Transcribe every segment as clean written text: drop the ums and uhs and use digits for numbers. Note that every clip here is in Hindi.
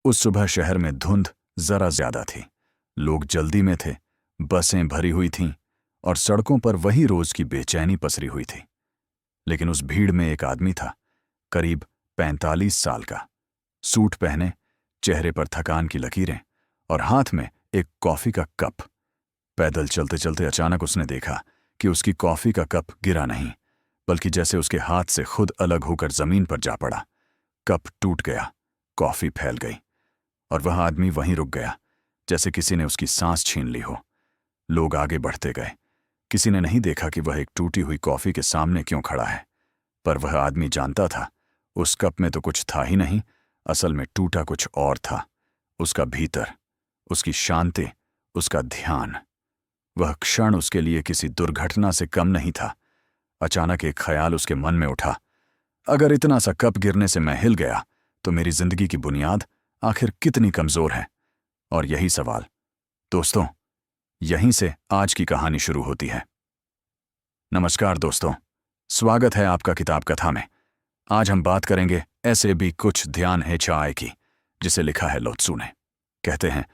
उस सुबह शहर में धुंध जरा ज्यादा थी। लोग जल्दी में थे, बसें भरी हुई थीं और सड़कों पर वही रोज की बेचैनी पसरी हुई थी। लेकिन उस भीड़ में एक आदमी था, करीब 45 साल का, सूट पहने, चेहरे पर थकान की लकीरें और हाथ में एक कॉफी का कप। पैदल चलते चलते अचानक उसने देखा कि उसकी कॉफी का कप गिरा नहीं, बल्कि जैसे उसके हाथ से खुद अलग होकर जमीन पर जा पड़ा। कप टूट गया, कॉफी फैल गई और वह आदमी वहीं रुक गया, जैसे किसी ने उसकी सांस छीन ली हो। लोग आगे बढ़ते गए। किसी ने नहीं देखा कि वह एक टूटी हुई कॉफी के सामने क्यों खड़ा है, पर वह आदमी जानता था उस कप में तो कुछ था ही नहीं। असल में टूटा कुछ और था, उसका भीतर, उसकी शांति, उसका ध्यान। वह क्षण उसके लिए किसी दुर्घटना से कम नहीं था। अचानक एक ख्याल उसके मन में उठा, अगर इतना सा कप गिरने से मैं हिल गया तो मेरी जिंदगी की बुनियाद आखिर कितनी कमजोर है। और यही सवाल, दोस्तों, यहीं से आज की कहानी शुरू होती है। नमस्कार दोस्तों, स्वागत है आपका किताब कथा में। आज हम बात करेंगे ऐसे भी कुछ ध्यान है चाय की, जिसे लिखा है लोत्सु ने। कहते हैं,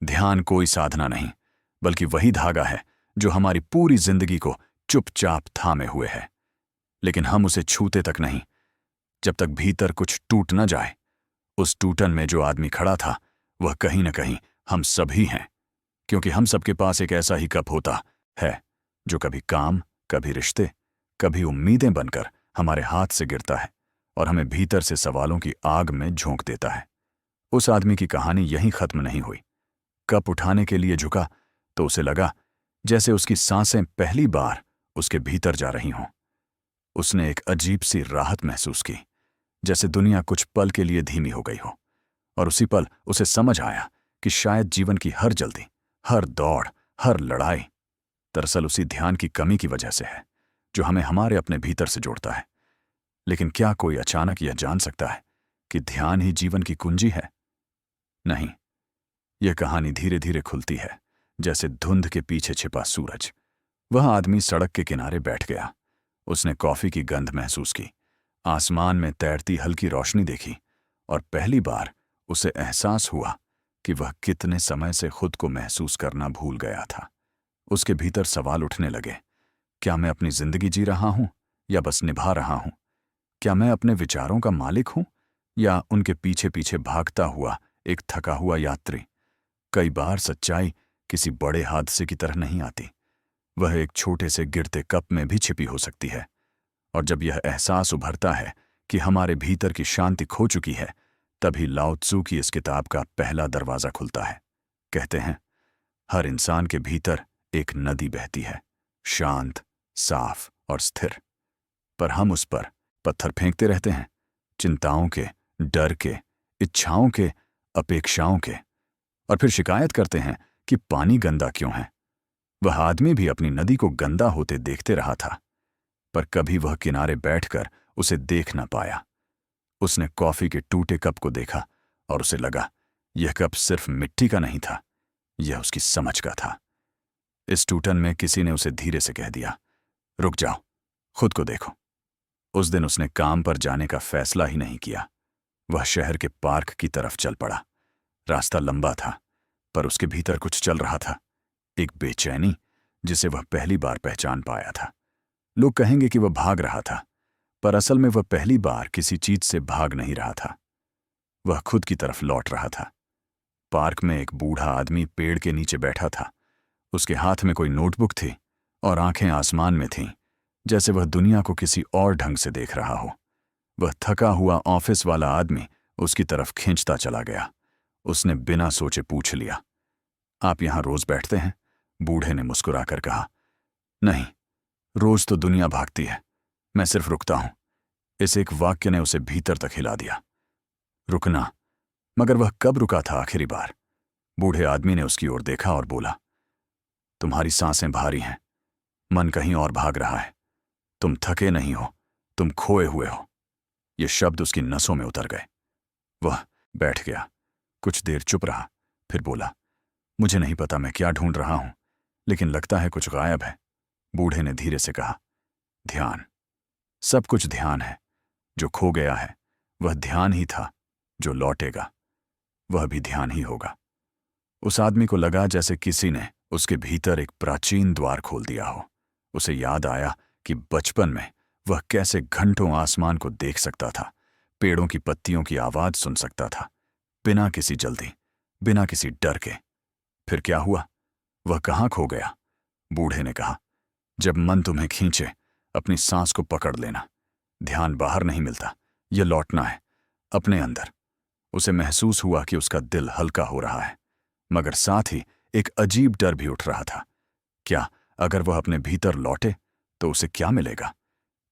ध्यान कोई साधना नहीं, बल्कि वही धागा है जो हमारी पूरी जिंदगी को चुपचाप थामे हुए है। लेकिन हम उसे छूते तक नहीं, जब तक भीतर कुछ टूट न जाए। उस टूटन में जो आदमी खड़ा था, वह कहीं न कहीं हम सभी हैं, क्योंकि हम सबके पास एक ऐसा ही कप होता है जो कभी काम, कभी रिश्ते, कभी उम्मीदें बनकर हमारे हाथ से गिरता है और हमें भीतर से सवालों की आग में झोंक देता है। उस आदमी की कहानी यहीं खत्म नहीं हुई। कप उठाने के लिए झुका तो उसे लगा जैसे उसकी सांसें पहली बार उसके भीतर जा रही हों। उसने एक अजीब सी राहत महसूस की, जैसे दुनिया कुछ पल के लिए धीमी हो गई हो। और उसी पल उसे समझ आया कि शायद जीवन की हर जल्दी, हर दौड़, हर लड़ाई दरअसल उसी ध्यान की कमी की वजह से है, जो हमें हमारे अपने भीतर से जोड़ता है। लेकिन क्या कोई अचानक यह जान सकता है कि ध्यान ही जीवन की कुंजी है? नहीं, यह कहानी धीरे धीरे खुलती है, जैसे धुंध के पीछे छिपा सूरज। वह आदमी सड़क के किनारे बैठ गया। उसने कॉफी की गंध महसूस की, आसमान में तैरती हल्की रोशनी देखी और पहली बार उसे एहसास हुआ कि वह कितने समय से खुद को महसूस करना भूल गया था। उसके भीतर सवाल उठने लगे, क्या मैं अपनी जिंदगी जी रहा हूं या बस निभा रहा हूं? क्या मैं अपने विचारों का मालिक हूं या उनके पीछे पीछे भागता हुआ एक थका हुआ यात्री? कई बार सच्चाई किसी बड़े हादसे की तरह नहीं आती, वह एक छोटे से गिरते कप में भी छिपी हो सकती है। और जब यह एहसास उभरता है कि हमारे भीतर की शांति खो चुकी है, तभी लाओ त्सू की इस किताब का पहला दरवाजा खुलता है। कहते हैं, हर इंसान के भीतर एक नदी बहती है, शांत, साफ और स्थिर। पर हम उस पर पत्थर फेंकते रहते हैं, चिंताओं के, डर के, इच्छाओं के, अपेक्षाओं के, और फिर शिकायत करते हैं कि पानी गंदा क्यों है। वह आदमी भी अपनी नदी को गंदा होते देखते रहा था, पर कभी वह किनारे बैठकर उसे देख न पाया। उसने कॉफी के टूटे कप को देखा और उसे लगा यह कप सिर्फ मिट्टी का नहीं था, यह उसकी समझ का था। इस टूटन में किसी ने उसे धीरे से कह दिया, रुक जाओ, खुद को देखो। उस दिन उसने काम पर जाने का फैसला ही नहीं किया। वह शहर के पार्क की तरफ चल पड़ा। रास्ता लंबा था, पर उसके भीतर कुछ चल रहा था, एक बेचैनी जिसे वह पहली बार पहचान पाया था। लोग कहेंगे कि वह भाग रहा था, पर असल में वह पहली बार किसी चीज से भाग नहीं रहा था, वह खुद की तरफ लौट रहा था। पार्क में एक बूढ़ा आदमी पेड़ के नीचे बैठा था। उसके हाथ में कोई नोटबुक थी और आंखें आसमान में थीं, जैसे वह दुनिया को किसी और ढंग से देख रहा हो। वह थका हुआ ऑफिस वाला आदमी उसकी तरफ खींचता चला गया। उसने बिना सोचे पूछ लिया, आप यहां रोज बैठते हैं? बूढ़े ने मुस्कुराकर कहा, नहीं, रोज तो दुनिया भागती है, मैं सिर्फ रुकता हूं। इस एक वाक्य ने उसे भीतर तक हिला दिया। रुकना? मगर वह कब रुका था आखिरी बार? बूढ़े आदमी ने उसकी ओर देखा और बोला, तुम्हारी सांसें भारी हैं, मन कहीं और भाग रहा है, तुम थके नहीं हो, तुम खोए हुए हो। ये शब्द उसकी नसों में उतर गए। वह बैठ गया, कुछ देर चुप रहा, फिर बोला, मुझे नहीं पता मैं क्या ढूंढ रहा हूं, लेकिन लगता है कुछ गायब है। बूढ़े ने धीरे से कहा, ध्यान। सब कुछ ध्यान है। जो खो गया है वह ध्यान ही था जो लौटेगा। वह भी ध्यान ही होगा। उस आदमी को लगा जैसे किसी ने उसके भीतर एक प्राचीन द्वार खोल दिया हो। उसे याद आया कि बचपन में वह कैसे घंटों आसमान को देख सकता था, पेड़ों की पत्तियों की आवाज सुन सकता था, बिना किसी जल्दी, बिना किसी डर के। फिर क्या हुआ? वह कहाँ खो गया? बूढ़े ने कहा, जब मन तुम्हें खींचे अपनी सांस को पकड़ लेना। ध्यान बाहर नहीं मिलता, यह लौटना है अपने अंदर। उसे महसूस हुआ कि उसका दिल हल्का हो रहा है, मगर साथ ही एक अजीब डर भी उठ रहा था। क्या अगर वह अपने भीतर लौटे तो उसे क्या मिलेगा?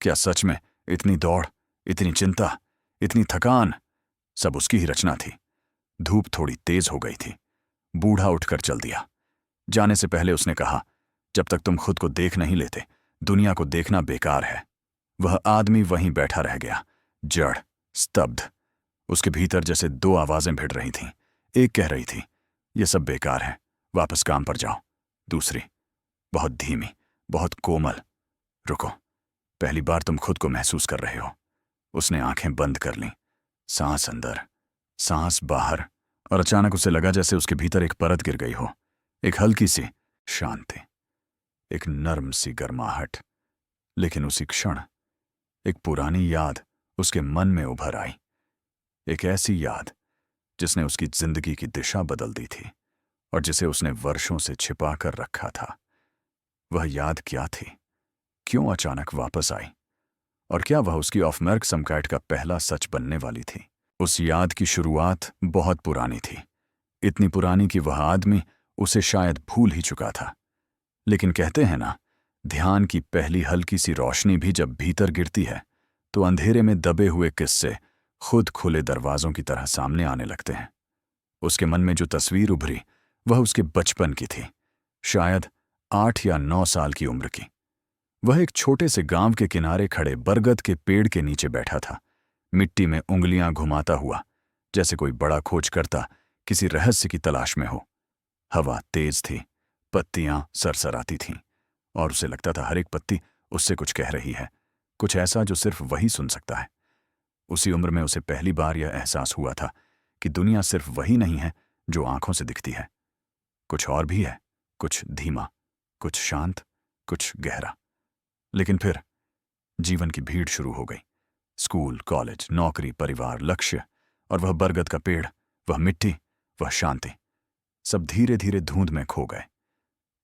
क्या सच में इतनी दौड़, इतनी चिंता, इतनी थकान सब उसकी ही रचना थी? धूप थोड़ी तेज हो गई थी। बूढ़ा उठकर चल दिया। जाने से पहले उसने कहा, जब तक तुम खुद को देख नहीं लेते, दुनिया को देखना बेकार है। वह आदमी वहीं बैठा रह गया, जड़, स्तब्ध। उसके भीतर जैसे दो आवाजें भिड़ रही थीं। एक कह रही थी, ये सब बेकार है, वापस काम पर जाओ। दूसरी, बहुत धीमी, बहुत कोमल, रुको, पहली बार तुम खुद को महसूस कर रहे हो। उसने आंखें बंद कर लीं, सांस अंदर, सांस बाहर, और अचानक उसे लगा जैसे उसके भीतर एक परत गिर गई हो, एक हल्की सी शांति, एक नर्म सी गर्माहट। लेकिन उसी क्षण एक पुरानी याद उसके मन में उभर आई, एक ऐसी याद जिसने उसकी जिंदगी की दिशा बदल दी थी और जिसे उसने वर्षों से छिपा कर रखा था। वह याद क्या थी? क्यों अचानक वापस आई? और क्या वह उसकी ऑफमर्क समकाइट का पहला सच बनने वाली थी? उस याद की शुरुआत बहुत पुरानी थी, इतनी पुरानी कि वह आदमी उसे शायद भूल ही चुका था। लेकिन कहते हैं ना, ध्यान की पहली हल्की सी रोशनी भी जब भीतर गिरती है तो अंधेरे में दबे हुए किस्से खुद खुले दरवाजों की तरह सामने आने लगते हैं। उसके मन में जो तस्वीर उभरी वह उसके बचपन की थी, शायद 8 या 9 साल की उम्र की। वह एक छोटे से गांव के किनारे खड़े बरगद के पेड़ के नीचे बैठा था, मिट्टी में उंगलियां घुमाता हुआ, जैसे कोई बड़ा खोजकर्ता किसी रहस्य की तलाश में हो। हवा तेज थी, पत्तियां सरसराती थीं, और उसे लगता था हर एक पत्ती उससे कुछ कह रही है, कुछ ऐसा जो सिर्फ वही सुन सकता है। उसी उम्र में उसे पहली बार यह एहसास हुआ था कि दुनिया सिर्फ वही नहीं है जो आंखों से दिखती है, कुछ और भी है, कुछ धीमा, कुछ शांत, कुछ गहरा। लेकिन फिर जीवन की भीड़ शुरू हो गई। स्कूल, कॉलेज, नौकरी, परिवार, लक्ष्य, और वह बरगद का पेड़, वह मिट्टी, वह शांति, सब धीरे धीरे धुंध में खो गए।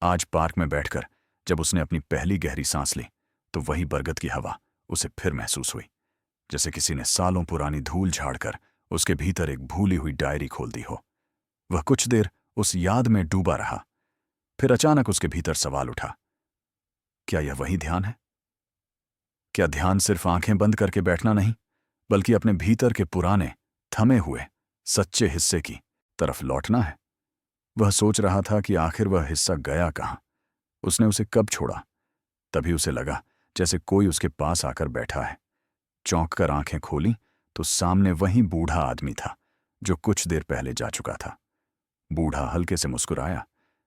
आज पार्क में बैठकर जब उसने अपनी पहली गहरी सांस ली तो वही बरगद की हवा उसे फिर महसूस हुई, जैसे किसी ने सालों पुरानी धूल झाड़कर उसके भीतर एक भूली हुई डायरी खोल दी हो। वह कुछ देर उस याद में डूबा रहा। फिर अचानक उसके भीतर सवाल उठा, क्या यह वही ध्यान है? क्या ध्यान सिर्फ आंखें बंद करके बैठना नहीं, बल्कि अपने भीतर के पुराने, थमे हुए, सच्चे हिस्से की तरफ लौटना है? वह सोच रहा था कि आखिर वह हिस्सा गया कहां, उसने उसे कब छोड़ा। तभी उसे लगा जैसे कोई उसके पास आकर बैठा है। चौंक कर आंखें खोली तो सामने वही बूढ़ा आदमी था जो कुछ देर पहले जा चुका था। बूढ़ा हल्के से मुस्कुराया,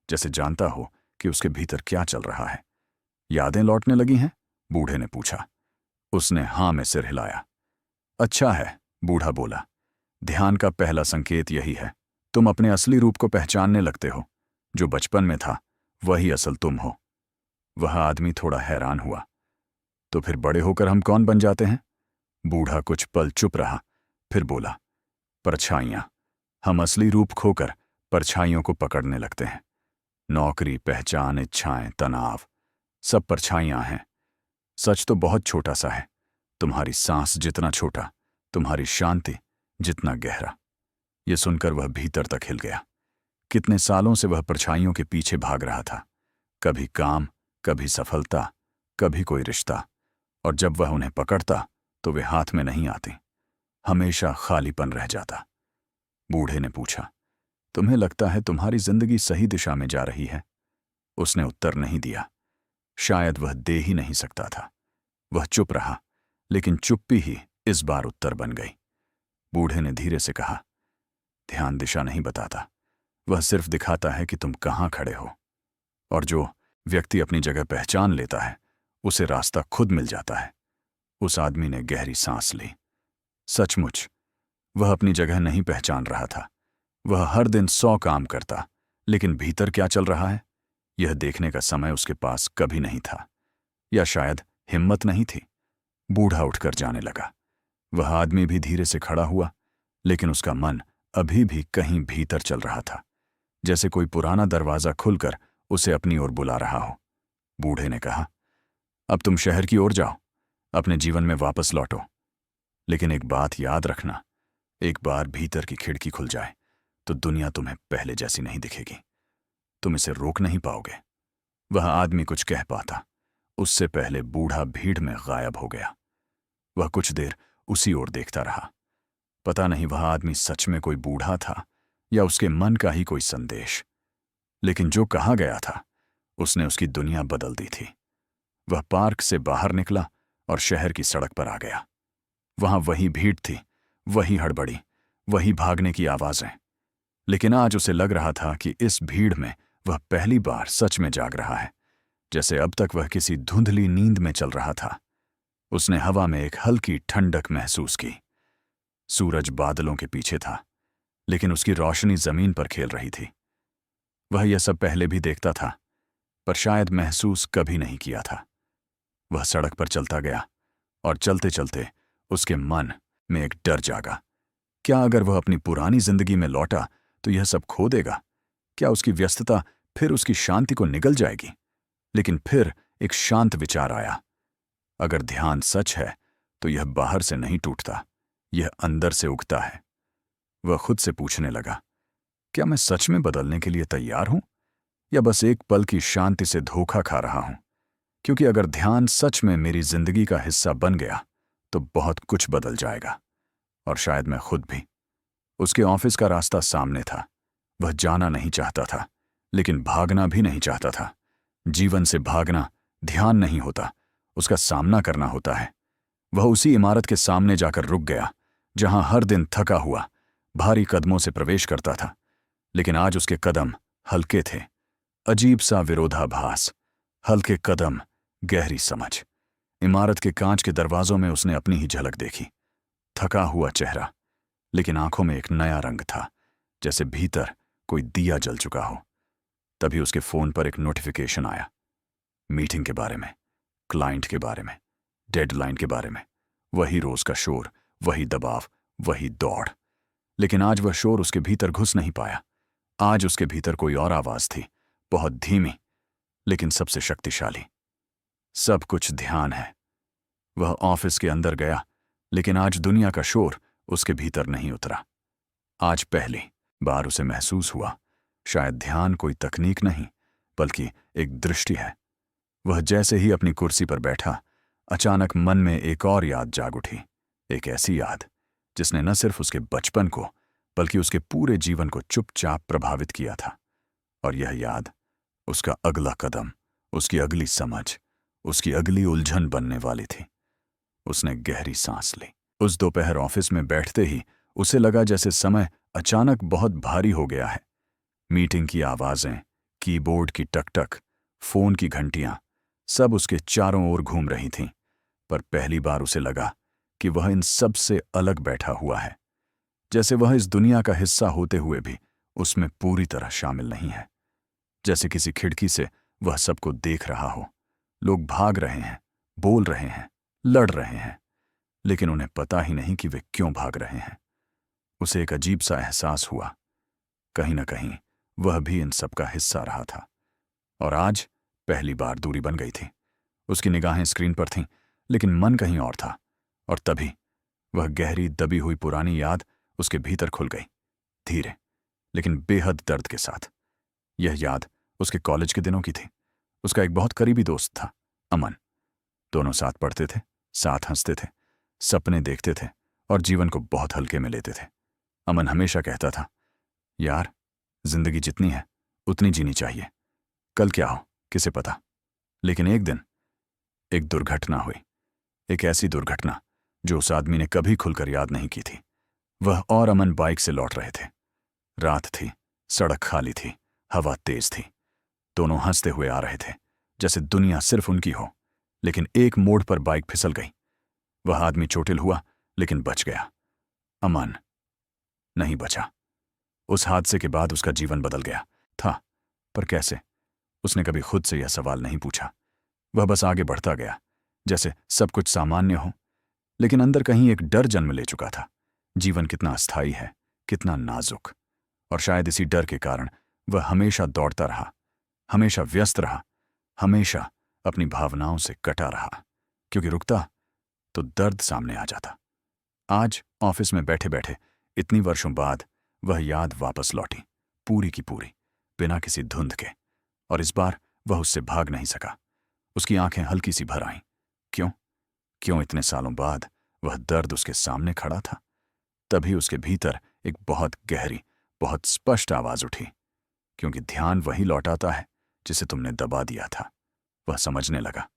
जैसे जानता हो कि उसके भीतर क्या चल रहा है। यादें लौटने लगी हैं? बूढ़े ने पूछा। उसने हां में सिर हिलाया। अच्छा है, बूढ़ा बोला, ध्यान का पहला संकेत यही है, तुम अपने असली रूप को पहचानने लगते हो। जो बचपन में था वही असल तुम हो। वह आदमी थोड़ा हैरान हुआ। तो फिर बड़े होकर हम कौन बन जाते हैं? बूढ़ा कुछ पल चुप रहा, फिर बोला, परछाइयां। हम असली रूप खोकर परछाइयों को पकड़ने लगते हैं। नौकरी, पहचान, इच्छाएं, तनाव, सब परछाइयां हैं। सच तो बहुत छोटा सा है, तुम्हारी सांस जितना छोटा, तुम्हारी शांति जितना गहरा। यह सुनकर वह भीतर तक हिल गया। कितने सालों से वह परछाइयों के पीछे भाग रहा था, कभी काम, कभी सफलता, कभी कोई रिश्ता, और जब वह उन्हें पकड़ता तो वे हाथ में नहीं आती, हमेशा खालीपन रह जाता। बूढ़े ने पूछा, तुम्हें लगता है तुम्हारी जिंदगी सही दिशा में जा रही है? उसने उत्तर नहीं दिया, शायद वह दे ही नहीं सकता था। वह चुप रहा, लेकिन चुप्पी ही इस बार उत्तर बन गई। बूढ़े ने धीरे से कहा, ध्यान दिशा नहीं बताता, वह सिर्फ दिखाता है कि तुम कहाँ खड़े हो। और जो व्यक्ति अपनी जगह पहचान लेता है उसे रास्ता खुद मिल जाता है। उस आदमी ने गहरी सांस ली। सचमुच वह अपनी जगह नहीं पहचान रहा था, वह हर दिन 100 काम करता, लेकिन भीतर क्या चल रहा है यह देखने का समय उसके पास कभी नहीं था, या शायद हिम्मत नहीं थी। बूढ़ा उठकर जाने लगा। वह आदमी भी धीरे से खड़ा हुआ, लेकिन उसका मन अभी भी कहीं भीतर चल रहा था, जैसे कोई पुराना दरवाजा खुलकर उसे अपनी ओर बुला रहा हो। बूढ़े ने कहा, अब तुम शहर की ओर जाओ, अपने जीवन में वापस लौटो। लेकिन एक बात याद रखना, एक बार भीतर की खिड़की खुल जाए तो दुनिया तुम्हें पहले जैसी नहीं दिखेगी। तुम इसे रोक नहीं पाओगे। वह आदमी कुछ कह पाता, उससे पहले बूढ़ा भीड़ में गायब हो गया। वह कुछ देर उसी ओर देखता रहा। पता नहीं वह आदमी सच में कोई बूढ़ा था या उसके मन का ही कोई संदेश, लेकिन जो कहा गया था उसने उसकी दुनिया बदल दी थी। वह पार्क से बाहर निकला और शहर की सड़क पर आ गया। वहां वही भीड़ थी, वही हड़बड़ी, वही भागने की आवाजें, लेकिन आज उसे लग रहा था कि इस भीड़ में वह पहली बार सच में जाग रहा है, जैसे अब तक वह किसी धुंधली नींद में चल रहा था। उसने हवा में एक हल्की ठंडक महसूस की। सूरज बादलों के पीछे था, लेकिन उसकी रोशनी जमीन पर खेल रही थी। वह यह सब पहले भी देखता था, पर शायद महसूस कभी नहीं किया था। वह सड़क पर चलता गया और चलते चलते उसके मन में एक डर जागा। क्या अगर वह अपनी पुरानी जिंदगी में लौटा तो यह सब खो देगा? क्या उसकी व्यस्तता फिर उसकी शांति को निगल जाएगी? लेकिन फिर एक शांत विचार आया, अगर ध्यान सच है तो यह बाहर से नहीं टूटता, यह अंदर से उगता है। वह खुद से पूछने लगा, क्या मैं सच में बदलने के लिए तैयार हूं, या बस एक पल की शांति से धोखा खा रहा हूं? क्योंकि अगर ध्यान सच में मेरी जिंदगी का हिस्सा बन गया तो बहुत कुछ बदल जाएगा, और शायद मैं खुद भी। उसके ऑफिस का रास्ता सामने था। वह जाना नहीं चाहता था, लेकिन भागना भी नहीं चाहता था। जीवन से भागना ध्यान नहीं होता, उसका सामना करना होता है। वह उसी इमारत के सामने जाकर रुक गया जहां हर दिन थका हुआ भारी कदमों से प्रवेश करता था, लेकिन आज उसके कदम हल्के थे। अजीब सा विरोधाभास, हल्के कदम, गहरी समझ। इमारत के कांच के दरवाजों में उसने अपनी ही झलक देखी। थका हुआ चेहरा, लेकिन आंखों में एक नया रंग था, जैसे भीतर कोई दिया जल चुका हो। तभी उसके फोन पर एक नोटिफिकेशन आया, मीटिंग के बारे में, क्लाइंट के बारे में, डेडलाइन के बारे में। वही रोज का शोर, वही दबाव, वही दौड़। लेकिन आज वह शोर उसके भीतर घुस नहीं पाया। आज उसके भीतर कोई और आवाज थी, बहुत धीमी लेकिन सबसे शक्तिशाली। सब कुछ ध्यान है। वह ऑफिस के अंदर गया, लेकिन आज दुनिया का शोर उसके भीतर नहीं उतरा। आज पहली बार उसे महसूस हुआ, शायद ध्यान कोई तकनीक नहीं बल्कि एक दृष्टि है। वह जैसे ही अपनी कुर्सी पर बैठा, अचानक मन में एक और याद जाग उठी। एक ऐसी याद जिसने न सिर्फ उसके बचपन को बल्कि उसके पूरे जीवन को चुपचाप प्रभावित किया था। और यह याद उसका अगला कदम, उसकी अगली समझ, उसकी अगली उलझन बनने वाली थी। उसने गहरी सांस ली। उस दोपहर ऑफिस में बैठते ही उसे लगा जैसे समय अचानक बहुत भारी हो गया है। मीटिंग की आवाजें, कीबोर्ड की टकटक, फोन की घंटियां, सब उसके चारों ओर घूम रही थीं। पर पहली बार उसे लगा कि वह इन सब से अलग बैठा हुआ है, जैसे वह इस दुनिया का हिस्सा होते हुए भी उसमें पूरी तरह शामिल नहीं है। जैसे किसी खिड़की से वह सबको देख रहा हो। लोग भाग रहे हैं, बोल रहे हैं, लड़ रहे हैं, लेकिन उन्हें पता ही नहीं कि वे क्यों भाग रहे हैं। उसे एक अजीब सा एहसास हुआ, कहीं न कहीं वह भी इन सब का हिस्सा रहा था। और आज पहली बार दूरी बन गई थी। उसकी निगाहें स्क्रीन पर थीं, लेकिन मन कहीं और था। और तभी वह गहरी दबी हुई पुरानी याद उसके भीतर खुल गई, धीरे लेकिन बेहद दर्द के साथ। यह याद उसके कॉलेज के दिनों की थी। उसका एक बहुत करीबी दोस्त था, अमन। दोनों साथ पढ़ते थे, साथ हंसते थे, सपने देखते थे और जीवन को बहुत हल्के में लेते थे। अमन हमेशा कहता था, यार, जिंदगी जितनी है उतनी जीनी चाहिए, कल क्या हो किसे पता। लेकिन एक दिन एक दुर्घटना हुई, एक ऐसी दुर्घटना जो उस आदमी ने कभी खुलकर याद नहीं की थी। वह और अमन बाइक से लौट रहे थे। रात थी, सड़क खाली थी, हवा तेज थी। दोनों हंसते हुए आ रहे थे, जैसे दुनिया सिर्फ उनकी हो। लेकिन एक मोड़ पर बाइक फिसल गई। वह आदमी चोटिल हुआ, लेकिन बच गया। अमन नहीं बचा। उस हादसे के बाद उसका जीवन बदल गया था, पर कैसे? उसने कभी खुद से यह सवाल नहीं पूछा। वह बस आगे बढ़ता गया, जैसे सब कुछ सामान्य हो, लेकिन अंदर कहीं एक डर जन्म ले चुका था। जीवन कितना अस्थायी है, कितना नाजुक। और शायद इसी डर के कारण वह हमेशा दौड़ता रहा, हमेशा व्यस्त रहा, हमेशा अपनी भावनाओं से कटा रहा, क्योंकि रुकता तो दर्द सामने आ जाता। आज ऑफिस में बैठे बैठे इतनी वर्षों बाद वह याद वापस लौटी, पूरी की पूरी, बिना किसी धुंध के। और इस बार वह उससे भाग नहीं सका। उसकी आंखें हल्की सी भर आईं। क्यों? क्यों इतने सालों बाद वह दर्द उसके सामने खड़ा था? तभी उसके भीतर एक बहुत गहरी, बहुत स्पष्ट आवाज उठी, क्योंकि ध्यान वही लौटाता है जिसे तुमने दबा दिया था। वह समझने लगा।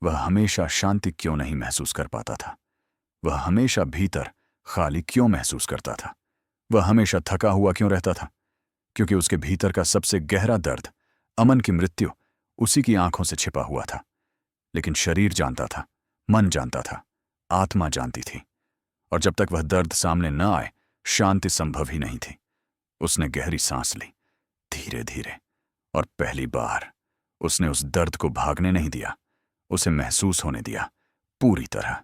वह हमेशा शांति क्यों नहीं महसूस कर पाता था। वह हमेशा भीतर खाली क्यों महसूस करता था। वह हमेशा थका हुआ क्यों रहता था, क्योंकि उसके भीतर का सबसे गहरा दर्द, अमन की मृत्यु, उसी की आंखों से छिपा हुआ था। लेकिन शरीर जानता था, मन जानता था, आत्मा जानती थी। और जब तक वह दर्द सामने न आए, शांति संभव ही नहीं थी। उसने गहरी सांस ली, धीरे धीरे, और पहली बार उसने उस दर्द को भागने नहीं दिया, उसे महसूस होने दिया, पूरी तरह।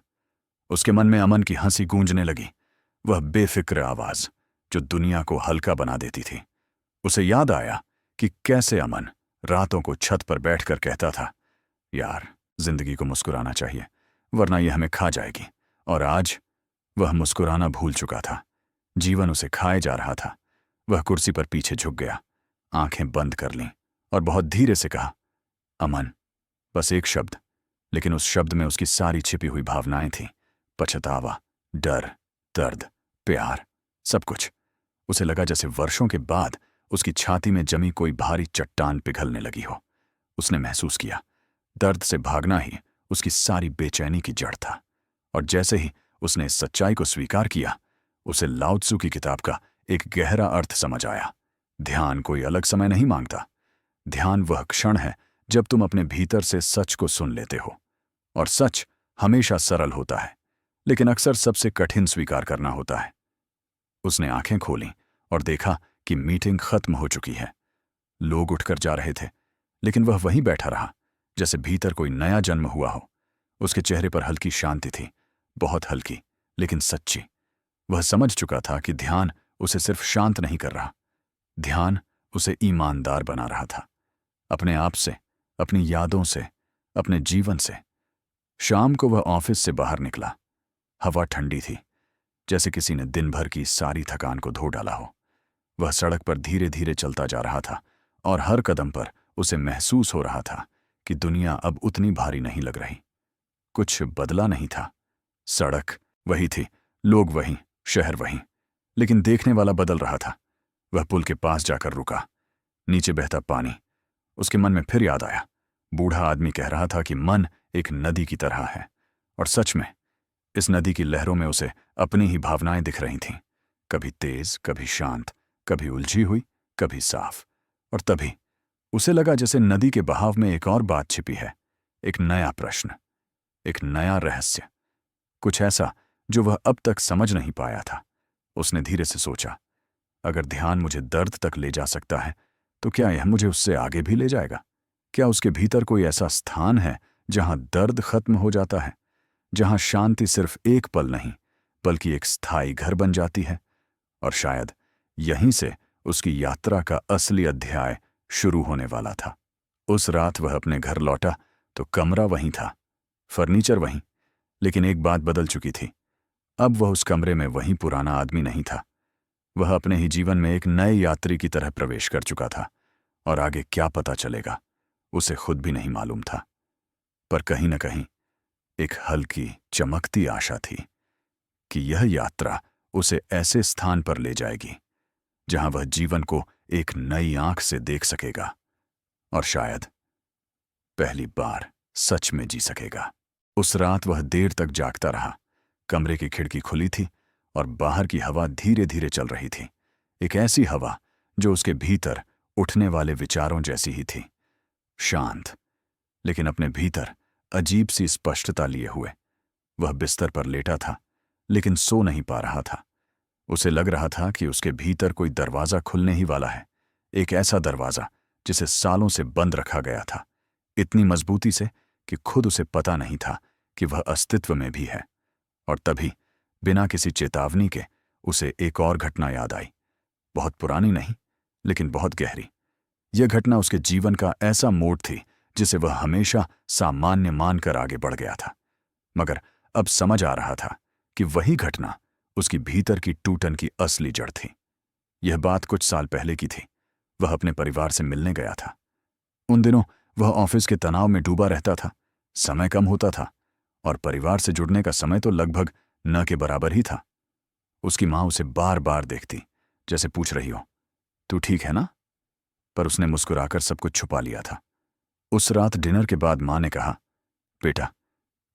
उसके मन में अमन की हंसी गूंजने लगी, वह बेफिक्र आवाज जो दुनिया को हल्का बना देती थी। उसे याद आया कि कैसे अमन रातों को छत पर बैठकर कहता था, यार, जिंदगी को मुस्कुराना चाहिए, वरना यह हमें खा जाएगी। और आज वह मुस्कुराना भूल चुका था। जीवन उसे खाए जा रहा था। वह कुर्सी पर पीछे झुक गया, आंखें बंद कर लीं और बहुत धीरे से कहा, अमन। बस एक शब्द, लेकिन उस शब्द में उसकी सारी छिपी हुई भावनाएं थीं। पछतावा, डर, दर्द, प्यार, सब कुछ। उसे लगा जैसे वर्षों के बाद उसकी छाती में जमी कोई भारी चट्टान पिघलने लगी हो। उसने महसूस किया, दर्द से भागना ही उसकी सारी बेचैनी की जड़ था। और जैसे ही उसने इस सच्चाई को स्वीकार किया, उसे लाओ त्सु की किताब का एक गहरा अर्थ समझ आया। ध्यान कोई अलग समय नहीं मांगता। ध्यान वह क्षण है जब तुम अपने भीतर से सच को सुन लेते हो। और सच हमेशा सरल होता है, लेकिन अक्सर सबसे कठिन स्वीकार करना होता है। उसने आंखें खोलीं और देखा कि मीटिंग खत्म हो चुकी है। लोग उठकर जा रहे थे, लेकिन वह वहीं बैठा रहा, जैसे भीतर कोई नया जन्म हुआ हो। उसके चेहरे पर हल्की शांति थी, बहुत हल्की, लेकिन सच्ची। वह समझ चुका था कि ध्यान उसे सिर्फ शांत नहीं कर रहा, ध्यान उसे ईमानदार बना रहा था, अपने आप से, अपनी यादों से, अपने जीवन से। शाम को वह ऑफिस से बाहर निकला। हवा ठंडी थी, जैसे किसी ने दिन भर की सारी थकान को धो डाला हो। वह सड़क पर धीरे धीरे चलता जा रहा था, और हर कदम पर उसे महसूस हो रहा था कि दुनिया अब उतनी भारी नहीं लग रही। कुछ बदला नहीं था। सड़क वही थी, लोग वहीं, शहर वहीं, लेकिन देखने वाला बदल रहा था। वह पुल के पास जाकर रुका। नीचे बहता पानी। उसके मन में फिर याद आया, बूढ़ा आदमी कह रहा था कि मन एक नदी की तरह है। और सच में इस नदी की लहरों में उसे अपनी ही भावनाएं दिख रही थीं, कभी तेज, कभी शांत, कभी उलझी हुई, कभी साफ। और तभी उसे लगा जैसे नदी के बहाव में एक और बात छिपी है, एक नया प्रश्न, एक नया रहस्य, कुछ ऐसा जो वह अब तक समझ नहीं पाया था। उसने धीरे से सोचा, अगर ध्यान मुझे दर्द तक ले जा सकता है, तो क्या यह मुझे उससे आगे भी ले जाएगा? क्या उसके भीतर कोई ऐसा स्थान है जहां दर्द खत्म हो जाता है, जहां शांति सिर्फ एक पल नहीं, बल्कि एक स्थायी घर बन जाती है? और शायद यहीं से उसकी यात्रा का असली अध्याय शुरू होने वाला था। उस रात वह अपने घर लौटा तो कमरा वहीं था, फर्नीचर वहीं, लेकिन एक बात बदल चुकी थी। अब वह उस कमरे में वही पुराना आदमी नहीं था। वह अपने ही जीवन में एक नए यात्री की तरह प्रवेश कर चुका था, और आगे क्या पता चलेगा उसे खुद भी नहीं मालूम था। पर कहीं न कहीं एक हल्की चमकती आशा थी कि यह यात्रा उसे ऐसे स्थान पर ले जाएगी जहां वह जीवन को एक नई आंख से देख सकेगा, और शायद पहली बार सच में जी सकेगा। उस रात वह देर तक जागता रहा। कमरे की खिड़की खुली थी और बाहर की हवा धीरे धीरे चल रही थी, एक ऐसी हवा जो उसके भीतर उठने वाले विचारों जैसी ही थी, शांत, लेकिन अपने भीतर अजीब सी स्पष्टता लिए हुए। वह बिस्तर पर लेटा था, लेकिन सो नहीं पा रहा था। उसे लग रहा था कि उसके भीतर कोई दरवाज़ा खुलने ही वाला है, एक ऐसा दरवाज़ा जिसे सालों से बंद रखा गया था, इतनी मजबूती से कि खुद उसे पता नहीं था कि वह अस्तित्व में भी है। और तभी, बिना किसी चेतावनी के, उसे एक और घटना याद आई। बहुत पुरानी नहीं, लेकिन बहुत गहरी। यह घटना उसके जीवन का ऐसा मोड़ थी जिसे वह हमेशा सामान्य मानकर आगे बढ़ गया था, मगर अब समझ आ रहा था कि वही घटना उसकी भीतर की टूटन की असली जड़ थी। यह बात कुछ साल पहले की थी। वह अपने परिवार से मिलने गया था। उन दिनों वह ऑफिस के तनाव में डूबा रहता था, समय कम होता था और परिवार से जुड़ने का समय तो लगभग न के बराबर ही था। उसकी माँ उसे बार बार देखती, जैसे पूछ रही हो, तू ठीक है ना? पर उसने मुस्कुराकर सब कुछ छुपा लिया था। उस रात डिनर के बाद माँ ने कहा, बेटा,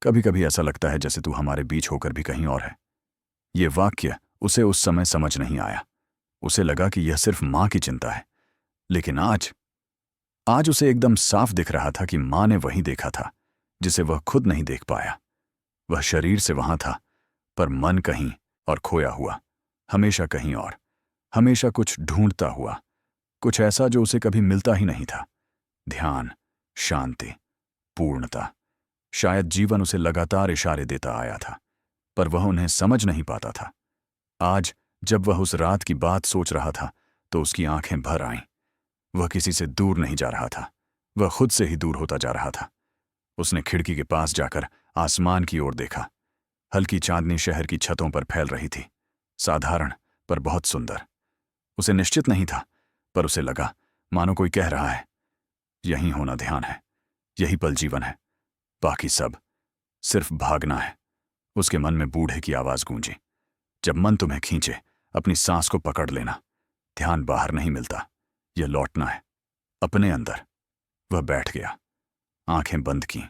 कभी कभी ऐसा लगता है जैसे तू हमारे बीच होकर भी कहीं और है। ये वाक्य उसे उस समय समझ नहीं आया। उसे लगा कि यह सिर्फ माँ की चिंता है, लेकिन आज उसे एकदम साफ दिख रहा था कि माँ ने वही देखा था जिसे वह खुद नहीं देख पाया। वह शरीर से वहां था, पर मन कहीं और खोया हुआ, हमेशा कहीं और, हमेशा कुछ ढूंढता हुआ, कुछ ऐसा जो उसे कभी मिलता ही नहीं था। ध्यान, शांति, पूर्णता। शायद जीवन उसे लगातार इशारे देता आया था, पर वह उन्हें समझ नहीं पाता था। आज जब वह उस रात की बात सोच रहा था तो उसकी आंखें भर आईं। वह किसी से दूर नहीं जा रहा था, वह खुद से ही दूर होता जा रहा था। उसने खिड़की के पास जाकर आसमान की ओर देखा। हल्की चांदनी शहर की छतों पर फैल रही थी, साधारण पर बहुत सुंदर। उसे निश्चित नहीं था, पर उसे लगा मानो कोई कह रहा है, यहीं होना ध्यान है, यही पल जीवन है, बाकी सब सिर्फ भागना है। उसके मन में बूढ़े की आवाज गूंजी, जब मन तुम्हें खींचे, अपनी सांस को पकड़ लेना। ध्यान बाहर नहीं मिलता, यह लौटना है, अपने अंदर। वह बैठ गया, आंखें बंद की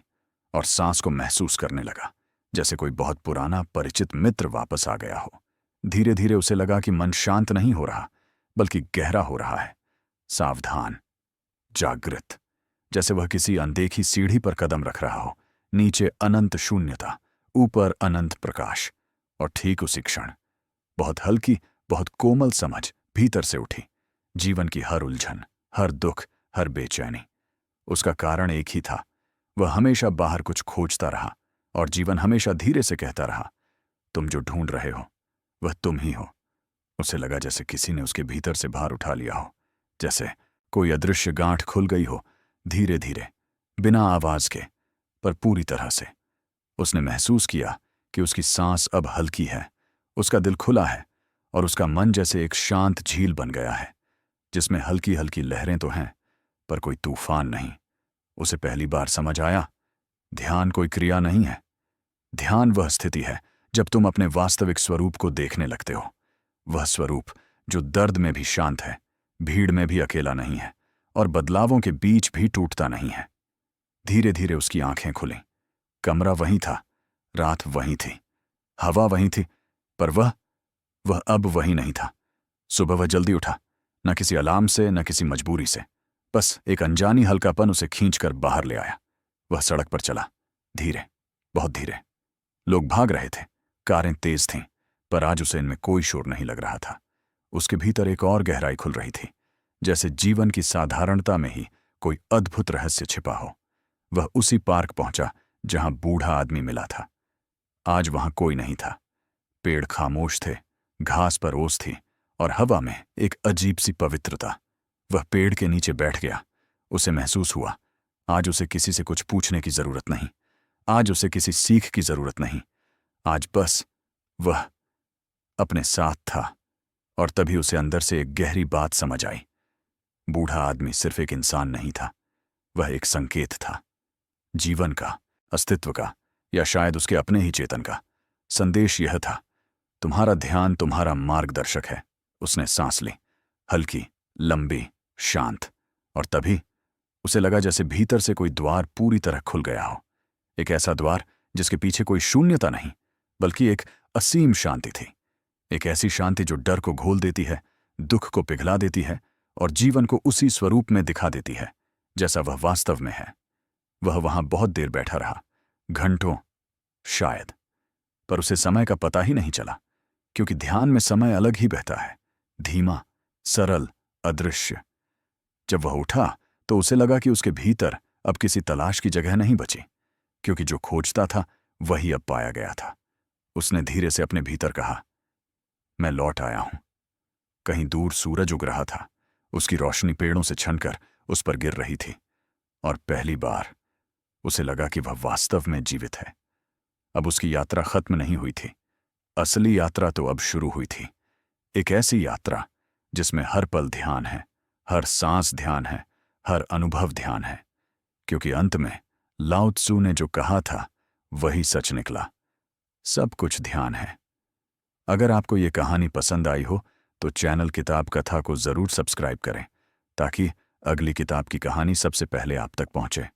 और सांस को महसूस करने लगा, जैसे कोई बहुत पुराना परिचित मित्र वापस आ गया हो। धीरे धीरे उसे लगा कि मन शांत नहीं हो रहा, बल्कि गहरा हो रहा है, सावधान, जागृत, जैसे वह किसी अनदेखी सीढ़ी पर कदम रख रहा हो। नीचे अनंत शून्यता, ऊपर अनंत प्रकाश। और ठीक उसी क्षण बहुत हल्की, बहुत कोमल समझ भीतर से उठी। जीवन की हर उलझन, हर दुख, हर बेचैनी, उसका कारण एक ही था। वह हमेशा बाहर कुछ खोजता रहा और जीवन हमेशा धीरे से कहता रहा, तुम जो ढूंढ रहे हो वह तुम ही हो। उसे लगा जैसे किसी ने उसके भीतर से भार उठा लिया हो, जैसे कोई अदृश्य गांठ खुल गई हो, धीरे धीरे, बिना आवाज के, पर पूरी तरह से। उसने महसूस किया कि उसकी सांस अब हल्की है, उसका दिल खुला है और उसका मन जैसे एक शांत झील बन गया है, जिसमें हल्की हल्की लहरें तो हैं, पर कोई तूफान नहीं। उसे पहली बार समझ आया, ध्यान कोई क्रिया नहीं है। ध्यान वह स्थिति है जब तुम अपने वास्तविक स्वरूप को देखने लगते हो। वह स्वरूप जो दर्द में भी शांत है, भीड़ में भी अकेला नहीं है और बदलावों के बीच भी टूटता नहीं है। धीरे धीरे उसकी आंखें खुलीं। कमरा वही था, रात वही थी, हवा वही थी, पर वह अब वही नहीं था। सुबह वह जल्दी उठा, न किसी अलार्म से, न किसी मजबूरी से। बस एक अनजानी हल्कापन उसे खींचकर बाहर ले आया। वह सड़क पर चला, धीरे, बहुत धीरे। लोग भाग रहे थे, कारें तेज थीं, पर आज उसे इनमें कोई शोर नहीं लग रहा था। उसके भीतर एक और गहराई खुल रही थी, जैसे जीवन की साधारणता में ही कोई अद्भुत रहस्य छिपा हो। वह उसी पार्क पहुंचा जहां बूढ़ा आदमी मिला था। आज वहां कोई नहीं था। पेड़ खामोश थे, घास पर ओस थी और हवा में एक अजीब सी पवित्रता। वह पेड़ के नीचे बैठ गया। उसे महसूस हुआ, आज उसे किसी से कुछ पूछने की जरूरत नहीं, आज उसे किसी सीख की जरूरत नहीं। आज बस वह अपने साथ था। और तभी उसे अंदर से एक गहरी बात समझ आई। बूढ़ा आदमी सिर्फ एक इंसान नहीं था, वह एक संकेत था, जीवन का, अस्तित्व का, या शायद उसके अपने ही चेतन का। संदेश यह था, तुम्हारा ध्यान तुम्हारा मार्गदर्शक है। उसने सांस ली, हल्की, लंबी, शांत, और तभी उसे लगा जैसे भीतर से कोई द्वार पूरी तरह खुल गया हो। एक ऐसा द्वार जिसके पीछे कोई शून्यता नहीं, बल्कि एक असीम शांति थी। एक ऐसी शांति जो डर को घोल देती है, दुख को पिघला देती है और जीवन को उसी स्वरूप में दिखा देती है जैसा वह वास्तव में है। वह वहां बहुत देर बैठा रहा, घंटों शायद, पर उसे समय का पता ही नहीं चला। क्योंकि ध्यान में समय अलग ही बहता है, धीमा, सरल, अदृश्य। जब वह उठा तो उसे लगा कि उसके भीतर अब किसी तलाश की जगह नहीं बची, क्योंकि जो खोजता था वही अब पाया गया था। उसने धीरे से अपने भीतर कहा, मैं लौट आया हूं। कहीं दूर सूरज उग रहा था, उसकी रोशनी पेड़ों से छनकर उस पर गिर रही थी, और पहली बार उसे लगा कि वह वास्तव में जीवित है। अब उसकी यात्रा खत्म नहीं हुई थी, असली यात्रा तो अब शुरू हुई थी। एक ऐसी यात्रा जिसमें हर पल ध्यान है, हर सांस ध्यान है, हर अनुभव ध्यान है, क्योंकि अंत में लाओ त्सू ने जो कहा था वही सच निकला, सब कुछ ध्यान है। अगर आपको ये कहानी पसंद आई हो तो चैनल किताब कथा को जरूर सब्सक्राइब करें, ताकि अगली किताब की कहानी सबसे पहले आप तक पहुंचे।